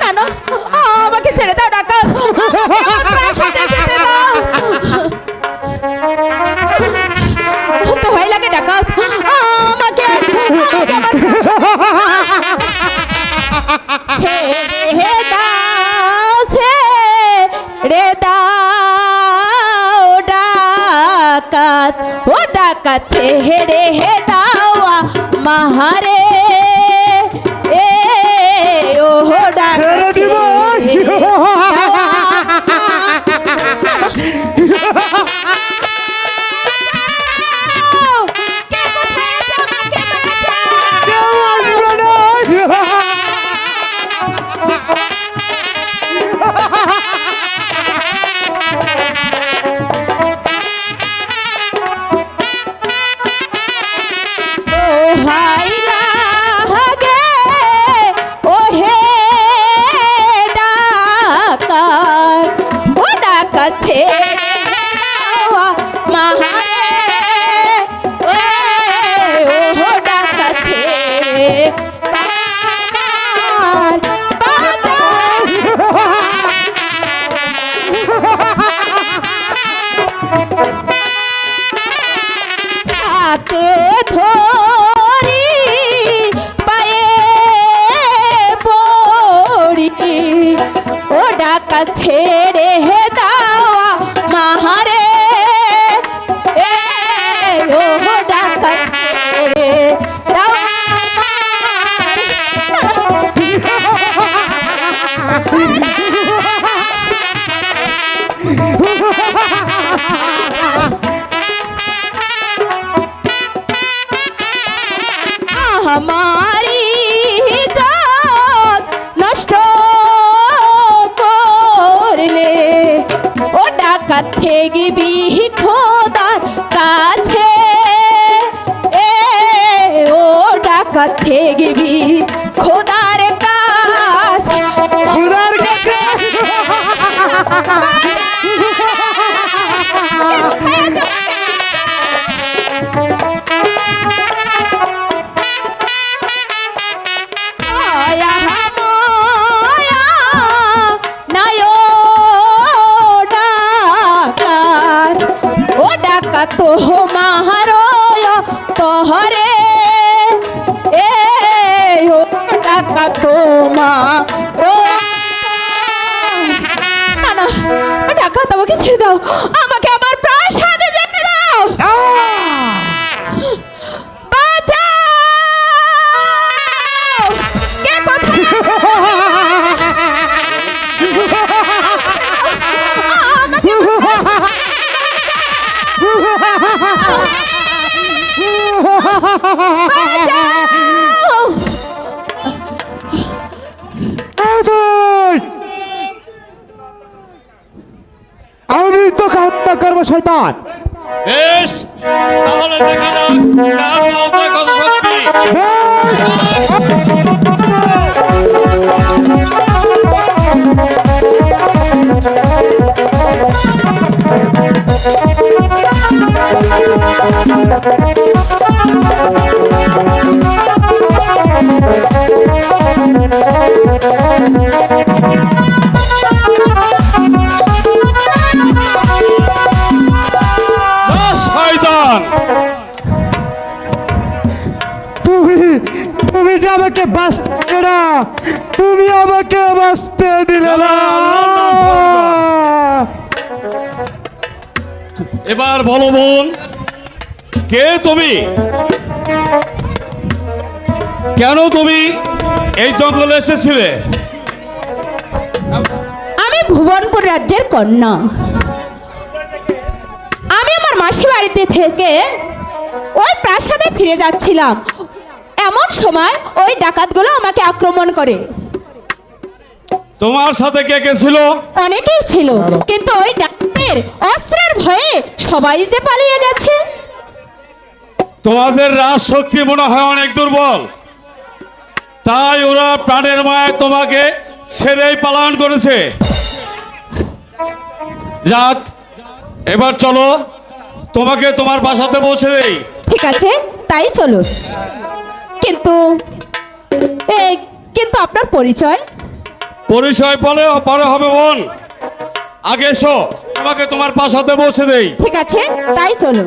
না না, আমাকে ছেড়ে দাও ডাকাত, আমার প্রাসাদে যেতে দাও। তো হয় লাগে ডাকাত, আমাকে আমাকে আমার ছেড়ে দাও, ছেড়ে দাও ডাকাত, ও ডাকাত ছেড়ে দাও মাহারে, এ ও ডাকাত ছেড়ে দাও মাহারে, ও ডাকাত ছেড়ে হাতে ধরি পায়ে পড়ি, ও ডাকাত ছেড়ে দাও মাহারে, এ ও ডাকাত ছেড়ে দাও। हमारी जात नष्ट करले, ओ डाकात থেগিবি খোদার কাছে, এ ও ডাকাত থেগিবি খোদার কাছে, খোদার কাছে। তো মাহারো তোহরে, এ ও ডাকাত তোমারো, না না ডাকাত আমাকে ছেড়ে দাও, আমাকে আমার প্রাসাদে যেতে দাও। বাঁচাও, কে কোথায়? আমি তোকে হত্যা করবো শয়তান। বেশ, তাহলে দেখা যাক কার বলতে কত শক্তি। তুমি যে আমাকে বাঁচতে না, তুমি আমাকে বাঁচতে দিলে না। এবার বলো বোন, কে তুমি? কেন তুমি এই জঙ্গলে এসেছিলে? আমি ভুবনপুর রাজ্যের কন্যা। আমি আমার মাসি বাড়িতে থেকে ওই প্রাসাদে ফিরে যাচ্ছিলাম, এমন সময় ওই ডাকাতগুলো আমাকে আক্রমণ করে। তোমার সাথে কে কে ছিল? অনেকেই ছিল, কিন্তু ওই ডাকাতের অস্ত্রের ভয়ে সবাই যে পালিয়ে গেছে। তোমাদের রাজ শক্তি মনে হয় অনেক দুর্বল, তাই ওরা প্রাণের মায় তোমাকে ছেড়েই পালন করেছে। যাক, এবার চলো তোমাকে তোমার বাসাতে পৌঁছে দেই। ঠিক আছে, তাই চলুন। কিন্তু কিন্তু আপনার পরিচয়? পরিচয় পরে হবে বোন, আগে এসো, তোমাকে তোমার বাসাতে পৌঁছে দেই। ঠিক আছে, তাই চলুন।